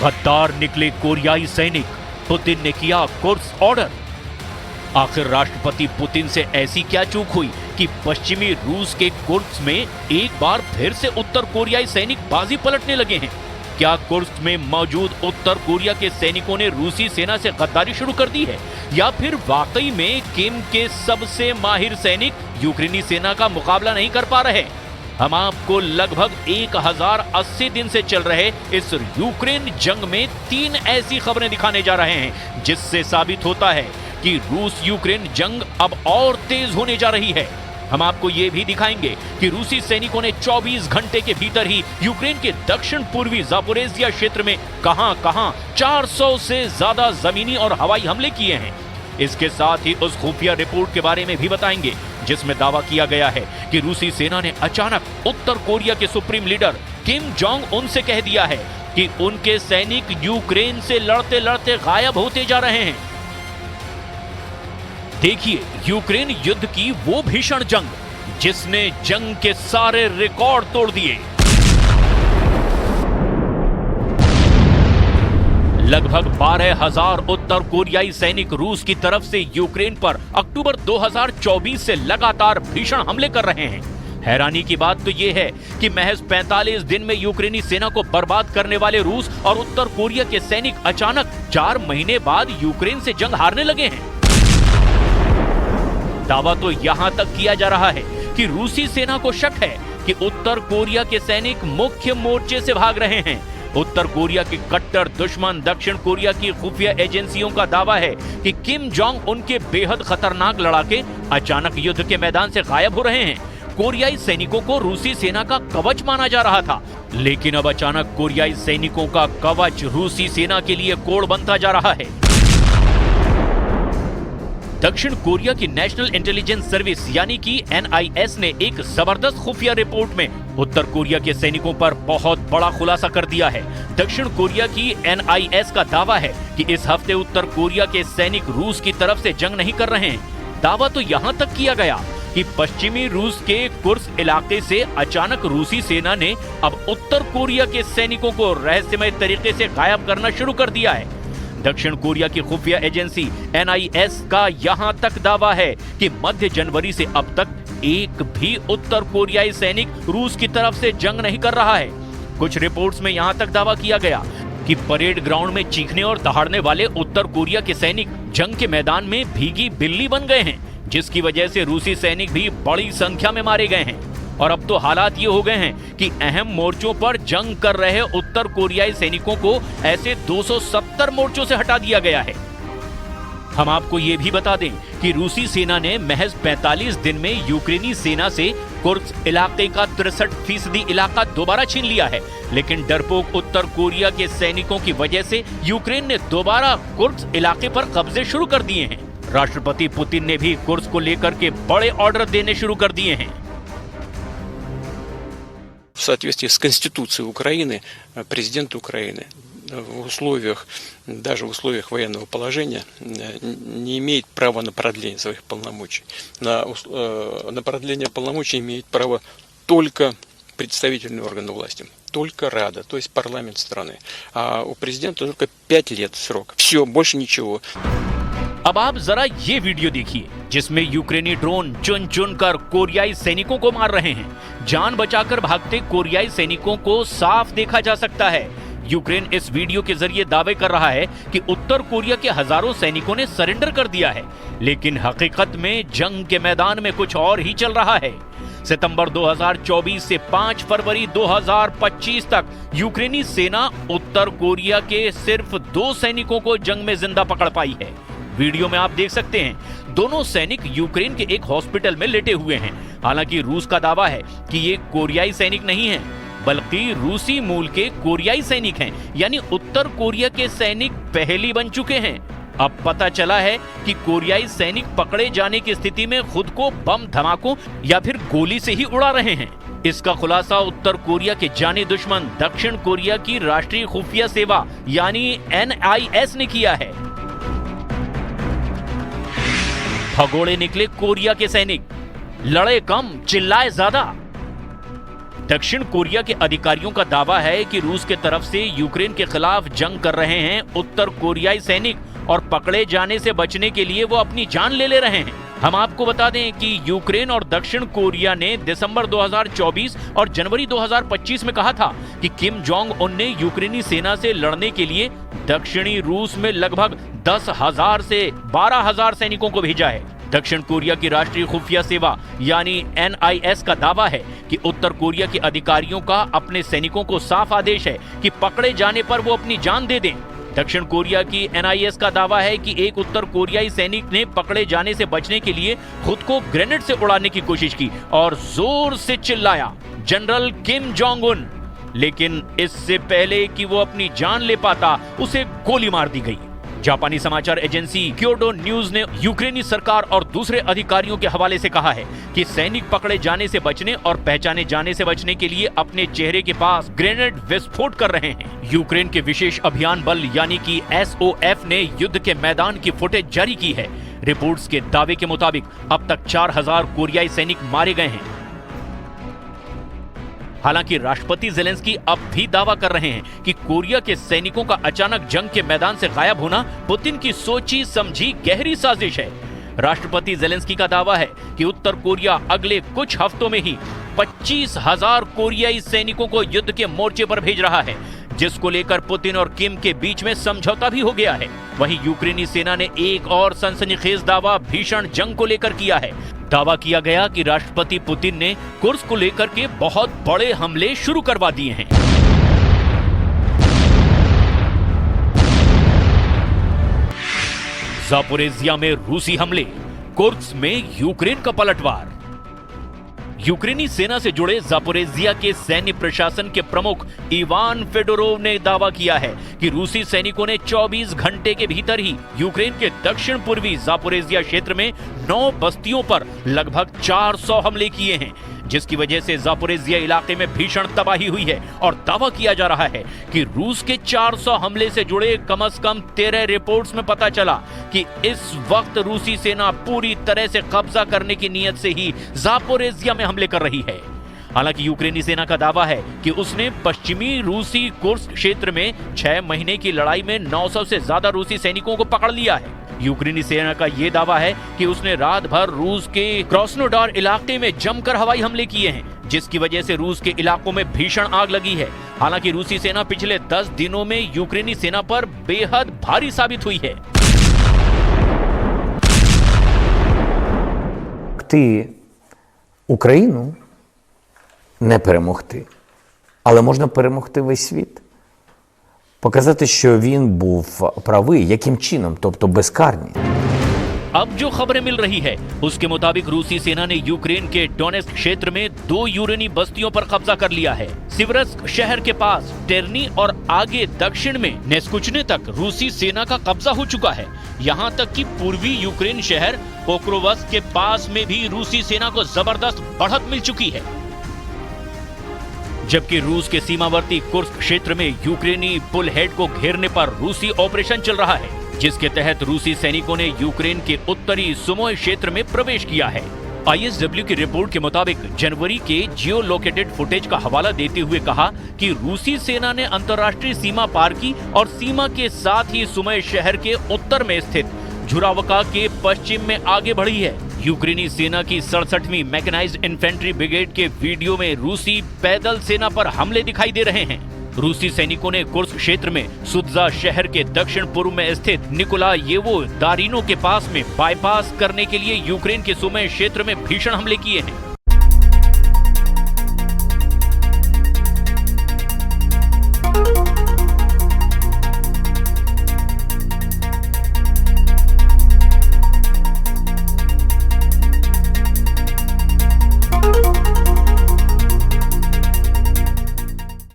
गद्दार निकले कोरियाई सैनिक, पुतिन ने किया कोर्स ऑर्डर। आखिर राष्ट्रपति पुतिन से ऐसी क्या चूक हुई कि पश्चिमी रूस के कुर्स्क में एक बार फिर से उत्तर कोरियाई सैनिक बाजी पलटने लगे हैं? क्या कुर्स्क में मौजूद उत्तर कोरिया के सैनिकों ने रूसी सेना से गद्दारी शुरू कर दी है, या फिर वाकई में किम के सबसे माहिर सैनिक यूक्रेनी सेना का मुकाबला नहीं कर पा रहे? हम आपको लगभग 1080 दिन से चल रहे इस यूक्रेन जंग में 3 ऐसी खबरें दिखाने जा रहे हैं जिससे साबित होता है कि रूस यूक्रेन जंग अब और तेज होने जा रही है। हम आपको ये भी दिखाएंगे कि रूसी सैनिकों ने 24 घंटे के भीतर ही यूक्रेन के दक्षिण पूर्वी जापोरेजिया क्षेत्र में कहां-कहां 400 से ज्यादा जमीनी और हवाई हमले किए हैं। इसके साथ ही उस खुफिया रिपोर्ट के बारे में भी बताएंगे जिसमें दावा किया गया है कि रूसी सेना ने अचानक उत्तर कोरिया के supreme leader Kim Jong Un से कह दिया है कि उनके सैनिक यूक्रेन से लड़ते लड़ते गायब होते जा रहे हैं। देखिए यूक्रेन युद्ध की वो भीषण जंग जिसने जंग के सारे रिकॉर्ड तोड़ दिए। लगभग 12,000 उत्तर कोरियाई सैनिक रूस की तरफ से यूक्रेन पर अक्टूबर 2024 से लगातार भीषण हमले कर रहे हैं। हैरानी की बात तो यह है कि महज 45 दिन में यूक्रेनी सेना को बर्बाद करने वाले रूस और उत्तर कोरिया के सैनिक अचानक 4 महीने बाद यूक्रेन से जंग हारने लगे हैं। दावा तो यहां तक किया जा रहा है कि रूसी सेना को शक है कि उत्तर कोरिया के सैनिक मुख्य मोर्चे से भाग रहे हैं। उत्तर कोरिया के कट्टर दुश्मन दक्षिण कोरिया की खुफिया एजेंसियों का दावा है कि किम जोंग उनके बेहद खतरनाक लड़ाके अचानक युद्ध के मैदान से गायब हो रहे हैं। कोरियाई सैनिकों को रूसी सेना का कवच माना जा रहा था, लेकिन अब अचानक कोरियाई सैनिकों का कवच रूसी सेना के लिए कोड़ बनता जा रहा है। दक्षिण कोरिया की नेशनल इंटेलिजेंस सर्विस यानी कि NIS ने एक जबरदस्त खुफिया रिपोर्ट में उत्तर कोरिया के सैनिकों पर बहुत बड़ा खुलासा कर दिया है। दक्षिण कोरिया की NIS का दावा है कि इस हफ्ते उत्तर कोरिया के सैनिक रूस की तरफ से जंग नहीं कर रहे हैं। दावा तो यहाँ तक किया गया कि पश्चिमी रूस के कुर्स्क इलाके से अचानक रूसी सेना ने अब उत्तर कोरिया के सैनिकों को रहस्यमय तरीके से गायब करना शुरू कर दिया है। दक्षिण कोरिया की खुफिया एजेंसी NIS का यहां तक दावा है कि मध्य जनवरी से अब तक एक भी उत्तर कोरियाई सैनिक रूस की तरफ से जंग नहीं कर रहा है। कुछ रिपोर्ट्स में यहां तक दावा किया गया कि परेड ग्राउंड में चीखने और दहाड़ने वाले उत्तर कोरिया के सैनिक जंग के मैदान में भीगी बिल्ली बन गए हैं, जिसकी वजह से रूसी सैनिक भी बड़ी संख्या में मारे गए हैं। और अब तो हालात ये हो गए हैं कि अहम मोर्चों पर जंग कर रहे उत्तर कोरियाई सैनिकों को ऐसे 270 मोर्चों से हटा दिया गया है। हम आपको ये भी बता दें कि रूसी सेना ने महज 45 दिन में यूक्रेनी सेना से कुर्स्क इलाके का 63% इलाका दोबारा छीन लिया है, लेकिन डरपोक उत्तर कोरिया के सैनिकों की वजह से यूक्रेन ने दोबारा कुर्स्क इलाके पर कब्जे शुरू कर दिए हैं। राष्ट्रपति पुतिन ने भी कुर्स्क को लेकर के बड़े ऑर्डर देने शुरू कर दिए हैं। В соответствии с Конституцией Украины, президент Украины даже в условиях военного положения не имеет права на продление своих полномочий. На продление полномочий имеет право только представительные органы власти, только Рада, то есть парламент страны. А у президента только 5 лет срок. Все, больше ничего. अब आप जरा ये वीडियो देखिए जिसमें यूक्रेनी ड्रोन चुन चुन कर कोरियाई सैनिकों को मार रहे हैं। जान बचाकर भागते कोरियाई सैनिकों को साफ देखा जा सकता है। यूक्रेन इस वीडियो के जरिए दावे कर रहा है कि उत्तर कोरिया के हजारों सैनिकों ने सरेंडर कर दिया है, लेकिन हकीकत में जंग के मैदान में कुछ और ही चल रहा है। सितंबर 2024 से 5 फरवरी 2025 तक यूक्रेनी सेना उत्तर कोरिया के सिर्फ 2 सैनिकों को जंग में जिंदा पकड़ पाई है। वीडियो में आप देख सकते हैं दोनों सैनिक यूक्रेन के एक हॉस्पिटल में लेटे हुए हैं। हालांकि रूस का दावा है कि ये कोरियाई सैनिक नहीं हैं, बल्कि रूसी मूल के कोरियाई सैनिक हैं, यानी उत्तर कोरिया के सैनिक पहले बन चुके हैं। अब पता चला है कि कोरियाई सैनिक पकड़े जाने की स्थिति में खुद को बम धमाकों या फिर गोली से ही उड़ा रहे हैं। इसका खुलासा उत्तर कोरिया के जाने दुश्मन दक्षिण कोरिया की राष्ट्रीय खुफिया सेवा यानी NIS ने किया है। भगोड़े निकले कोरिया के सैनिक, लड़े कम चिल्लाए ज्यादा। दक्षिण कोरिया के अधिकारियों का दावा है कि रूस के तरफ से यूक्रेन के खिलाफ जंग कर रहे हैं उत्तर कोरियाई सैनिक और पकड़े जाने से बचने के लिए वो अपनी जान ले रहे हैं। हम आपको बता दें कि यूक्रेन और दक्षिण कोरिया ने दिसंबर 2024 और जनवरी 2025 में कहा था कि किम जोंग उन ने यूक्रेनी सेना से लड़ने के लिए दक्षिणी रूस में लगभग 10,000 से 12,000 सैनिकों को भेजा है। दक्षिण कोरिया की राष्ट्रीय खुफिया सेवा यानी NIS का दावा है कि उत्तर कोरिया के अधिकारियों का अपने सैनिकों को साफ आदेश है कि पकड़े जाने पर वो अपनी जान दे दें। दक्षिण कोरिया की NIS का दावा है कि एक उत्तर कोरियाई सैनिक ने पकड़े जाने से बचने के लिए खुद को ग्रेनेड से उड़ाने की कोशिश की और जोर से चिल्लाया, जनरल किम जोंग उन। लेकिन इससे पहले कि वो अपनी जान ले पाता, उसे गोली मार दी गई। जापानी समाचार एजेंसी क्योडो न्यूज ने यूक्रेनी सरकार और दूसरे अधिकारियों के हवाले से कहा है कि सैनिक पकड़े जाने से बचने और पहचाने जाने से बचने के लिए अपने चेहरे के पास ग्रेनेड विस्फोट कर रहे हैं। यूक्रेन के विशेष अभियान बल यानी कि SOF ने युद्ध के मैदान की फुटेज जारी की है। रिपोर्ट्स के दावे के मुताबिक अब तक 4,000 कोरियाई सैनिक मारे गए हैं। हालांकि राष्ट्रपति ज़ेलेंस्की अब भी दावा कर रहे हैं कि कोरिया के सैनिकों का अचानक जंग के मैदान से गायब होना पुतिन की सोची समझी गहरी साजिश है। राष्ट्रपति ज़ेलेंस्की का दावा है कि उत्तर कोरिया अगले कुछ हफ्तों में ही 25,000 कोरियाई सैनिकों को युद्ध के मोर्चे पर भेज रहा है, जिसको लेकर पुतिन और किम के बीच में समझौता भी हो गया है। वहीं यूक्रेनी सेना ने एक और सनसनीखेज दावा भीषण जंग को लेकर किया है। दावा किया गया कि राष्ट्रपति पुतिन ने कुर्स्क को लेकर के बहुत बड़े हमले शुरू करवा दिए हैं। ज़ापोरिज़िया में रूसी हमले, कुर्स्क में यूक्रेन का पलटवार। यूक्रेनी सेना से जुड़े ज़ापोरिज़िया के सैन्य प्रशासन के प्रमुख इवान फेडोरोव ने दावा किया है कि रूसी सैनिकों ने 24 घंटे के भीतर ही यूक्रेन के दक्षिण पूर्वी ज़ापोरिज़िया क्षेत्र में 9 बस्तियों पर लगभग 400 हमले किए हैं, जिसकी वजह से ज़ापोरिज़िया इलाके में भीषण तबाही हुई है। और दावा किया जा रहा है कि रूस के 400 हमले से जुड़े कम से कम 13 रिपोर्ट्स में पता चला कि इस वक्त रूसी सेना पूरी तरह से कब्जा करने की नीयत से ही ज़ापोरिज़िया में हमले कर रही है। हालांकि यूक्रेनी सेना का दावा है कि उसने पश्चिमी रूसी कुर्स्क क्षेत्र में 6 महीने की लड़ाई में 900 से ज्यादा रूसी सैनिकों को पकड़ लिया है। यूक्रेनी सेना का यह दावा है कि उसने रात भर रूस के क्रास्नोडार इलाके में जमकर हवाई हमले किए हैं, जिसकी वजह से रूस के इलाकों में भीषण आग लगी है। हालांकि रूसी सेना पिछले 10 दिनों में यूक्रेनी सेना पर बेहद भारी साबित हुई है। Україну не перемогти, але можна перемогти весь світ. Показати, що він був правий, яким чином, тобто безкарні. अब जो खबरें मिल रही है उसके मुताबिक रूसी सेना ने यूक्रेन के डोनेस्क क्षेत्र में 2 यूरेनी बस्तियों पर कब्जा कर लिया है। सिवरस्क शहर के पास टेरनी और आगे दक्षिण में नेस्कुचने तक रूसी सेना का कब्जा हो चुका है। यहाँ तक कि पूर्वी यूक्रेन शहर पोक्रोवस्क के पास में भी रूसी सेना को जबरदस्त बढ़त मिल चुकी है। जबकि रूस के सीमावर्ती कुर्स्क क्षेत्र में यूक्रेनी पुल हेड को घेरने पर रूसी ऑपरेशन चल रहा है, जिसके तहत रूसी सैनिकों ने यूक्रेन के उत्तरी सुमोय क्षेत्र में प्रवेश किया है। ISW की रिपोर्ट के मुताबिक जनवरी के जियो लोकेटेड फुटेज का हवाला देते हुए कहा कि रूसी सेना ने अंतर्राष्ट्रीय सीमा पार की और सीमा के साथ ही सुमोय शहर के उत्तर में स्थित झुरावका के पश्चिम में आगे बढ़ी है। यूक्रेनी सेना की 67वीं मैकेनाइज्ड इन्फेंट्री ब्रिगेड के वीडियो में रूसी पैदल सेना पर हमले दिखाई दे रहे हैं। रूसी सैनिकों ने कुर्स्क क्षेत्र में सुत्जा शहर के दक्षिण पूर्व में स्थित निकोलायेवो दारिनो के पास में बाईपास करने के लिए यूक्रेन के सुमय क्षेत्र में भीषण हमले किए हैं।